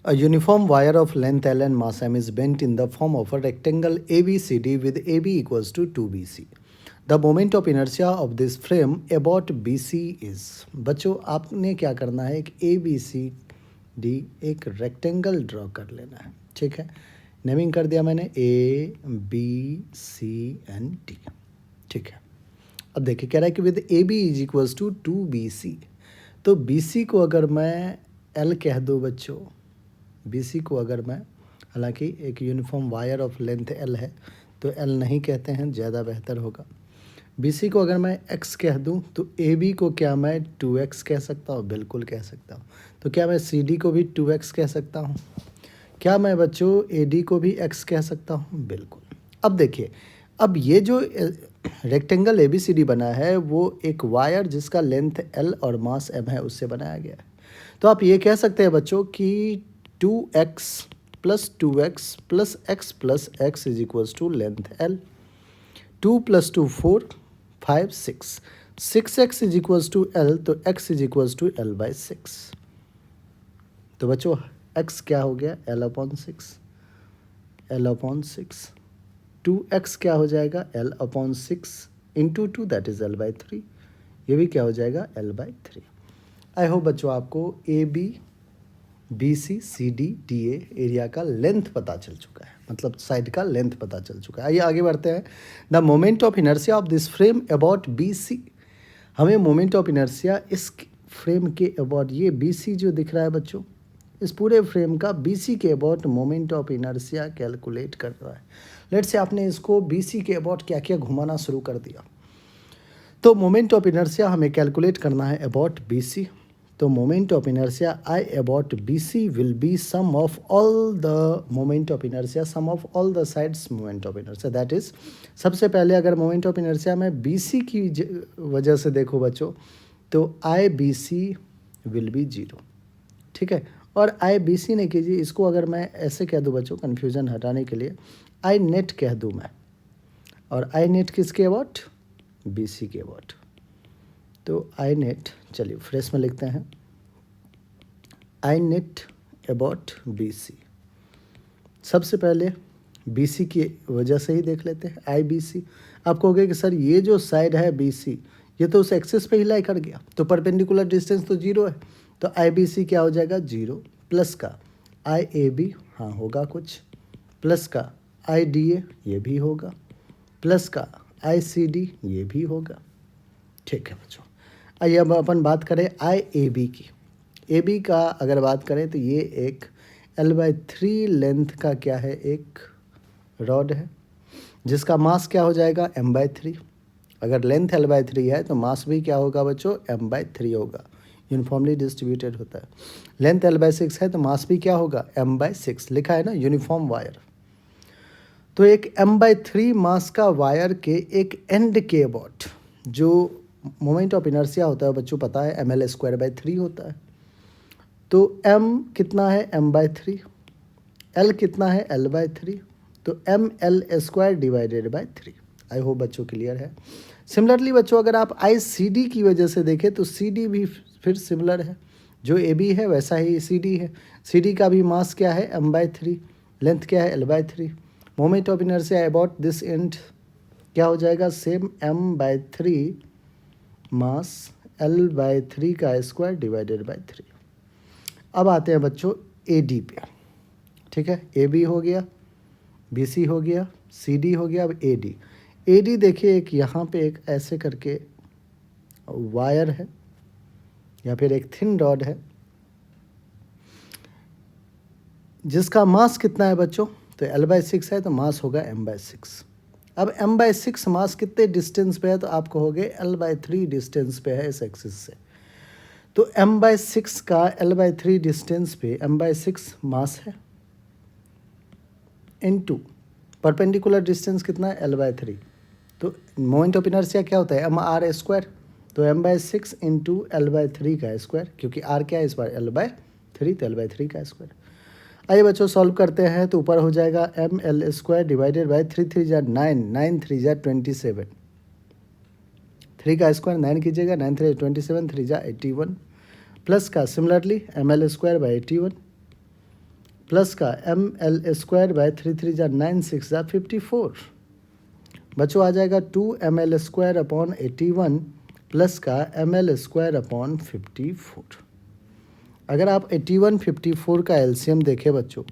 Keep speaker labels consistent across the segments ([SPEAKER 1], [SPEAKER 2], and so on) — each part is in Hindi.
[SPEAKER 1] A uniform wire of length L and mass m is bent in the form of a rectangle ABCD with AB equals to 2BC. The moment of inertia of this frame about BC is. बच्चों आपने क्या करना है, एक ABCD एक रेक्टेंगल ड्रॉ कर लेना है. ठीक है, नेमिंग कर दिया मैंने ABCD. ठीक है, अब देखिए कह रहा है कि with AB is equals to 2BC. तो BC को अगर मैं L कह दूँ बच्चों, BC को अगर मैं, हालांकि एक uniform wire of length L है तो L नहीं कहते हैं, ज़्यादा बेहतर होगा. BC को अगर मैं X कह दूं तो AB को क्या मैं 2X कह सकता हूँ? बिल्कुल कह सकता हूँ. तो क्या मैं CD को भी 2X कह सकता हूँ? क्या मैं बच्चों AD को भी X कह सकता हूँ? बिल्कुल. अब देखिए, अब ये जो रेक्टेंगल ABCD बना है वो एक वायर जिसका लेंथ L और मास M है उससे बनाया गया है. तो आप ये कह सकते हैं बच्चों कि 2x plus 2x plus x is equals to length L. 2 plus 2 4 5 6 6x is equals to L. तो x is equals to L by 6. तो बच्चों x क्या हो गया? L upon 6. L upon 6. 2x क्या हो जाएगा? L upon 6 into 2 that is L by 3. ये भी क्या हो जाएगा? L by 3. आई होप बच्चों आपको ABC CD DA एरिया का लेंथ पता चल चुका है, मतलब साइड का लेंथ पता चल चुका है. आइए आगे बढ़ते हैं. The moment of inertia of this frame about BC. हमें मोमेंट ऑफ इनर्शिया इस फ्रेम के अबाउट, ये BC जो दिख रहा है बच्चों, इस पूरे फ्रेम का BC के about moment of inertia calculate कर रहा है. लेट से आपने इसको BC के अबाउट क्या क्या घुमाना शुरू कर दिया. तो मोमेंट ऑफ इनर्शिया हमें कैलकुलेट करना है अबाउट BC. तो moment of inertia I about BC will be sum of all the moment of inertia, sum of all the sides moment of inertia. That is, सबसे पहले अगर मोमेंट ऑफ इनर्शिया में BC की वजह से देखो बच्चों, तो IBC विल बी 0. ठीक है, और IBC ने कीजिए, इसको अगर मैं ऐसे कह दूँ बच्चों कन्फ्यूज़न हटाने के लिए, I नेट कह दूँ मैं, और I नेट किसके अबाउट? BC के अबाउट. तो आई नेट, चलिए फ्रेश में लिखते हैं, आई नेट अबाउट BC. सबसे पहले BC की वजह से ही देख लेते हैं. IBC, आप कहोगे कि सर ये जो साइड है BC ये तो उस एक्सिस पे ही लाई कर गया, तो परपेंडिकुलर डिस्टेंस तो 0 है. तो IBC क्या हो जाएगा? 0. प्लस का IAB, हाँ होगा कुछ, प्लस का IDA ये भी होगा, प्लस का ICD ये भी होगा. ठीक है बच्चों, आइए अब अपन बात करें IAB की. AB का अगर बात करें तो ये एक L/3 लेंथ का क्या है, एक रॉड है जिसका मास क्या हो जाएगा? M/3. अगर लेंथ L/3 है तो मास भी क्या होगा बच्चों? M/3 होगा. यूनिफॉर्मली डिस्ट्रीब्यूटेड होता है. लेंथ L/6 है तो मास भी क्या होगा? M/6. लिखा है ना यूनिफॉर्म वायर. तो एक M/3 मास का वायर के एक एंड के अबाउट जो मोमेंट ऑफ इनर्शिया होता है बच्चों पता है, mL²/3 होता है. तो m कितना है? M/3. L कितना है? L/3. तो mL² / 3. आई होप बच्चों क्लियर है. सिमिलरली बच्चों अगर आप ICD की वजह से देखें तो CD भी फिर सिमिलर है, जो AB है वैसा ही CD है. CD का भी मास क्या है? M/3. लेंथ क्या है? L/3. Moment of inertia about this and क्या हो जाएगा? सेम M/3 मास L/3 का स्क्वायर डिवाइडेड बाय 3. अब आते हैं बच्चों AD पे. ठीक है, AB हो गया, BC हो गया, CD हो गया, अब AD. AD देखिए एक यहाँ पे एक ऐसे करके वायर है या फिर एक थिन रॉड है जिसका मास कितना है बच्चों? तो L/6 है तो मास होगा M/6. अब M/6 मास कितने डिस्टेंस पे है? तो आप कहोगे L/3 डिस्टेंस पे है इस एक्सिस से. तो M/6 का L/3 डिस्टेंस पे M/6 मास है इनटू परपेंडिकुलर डिस्टेंस कितना है? L/3. तो मोमेंट ऑफ इनर्शिया क्या होता है? mR². तो M/6 इंटू L/3 का स्क्वायर, क्योंकि R क्या है इस बार? L/3. तो L/3 का स्क्वायर. आइए बच्चों सॉल्व करते हैं. तो ऊपर हो जाएगा mL² डिवाइडेड बाई 3 3 जा 9, 9 3 जा 27. 3 का स्क्वायर 9 कीजिएगा, 9 3 27, 3 जा 81. प्लस का सिमिलरली mL² / 81 प्लस का ml² बाय 3 जा 9 6 जा 54। बच्चों आ जाएगा 2ml² अपॉन 81 प्लस का ml² अपॉन 54। अगर आप 81 54 का एलसीएम देखें बच्चों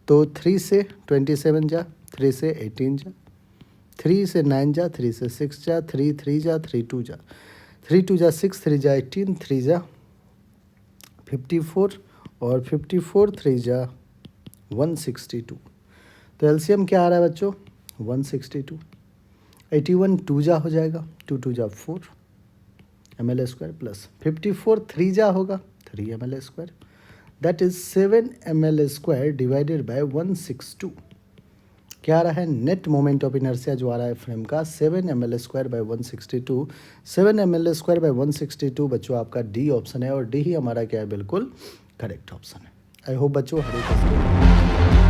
[SPEAKER 1] तो 3 से 27 जा, 3 से 18 जा, 3 से 9 जा, 3 से 6 जा, 3 3 जा, 3 2 जा, 3 2 जा 6, 3 जा 18, 3 जा 54 और 54 3 जा 162। तो एलसीएम क्या आ रहा है बच्चों 162। 81 2 जा हो जाएगा, 2 2 जा 4 ml² प्लस 54 3 जा होगा 3 ml², that is 7 ml² divided by 162। क्या आ रहा है नेट मोमेंट ऑफ इनर्शिया जो आ रहा है फ्रेम का 7 ml² बाय 162। 7 ml² बाय 162 बच्चों आपका डी ऑप्शन है और डी ही हमारा क्या है बिल्कुल करेक्ट ऑप्शन है। आई होप बच्चों हरे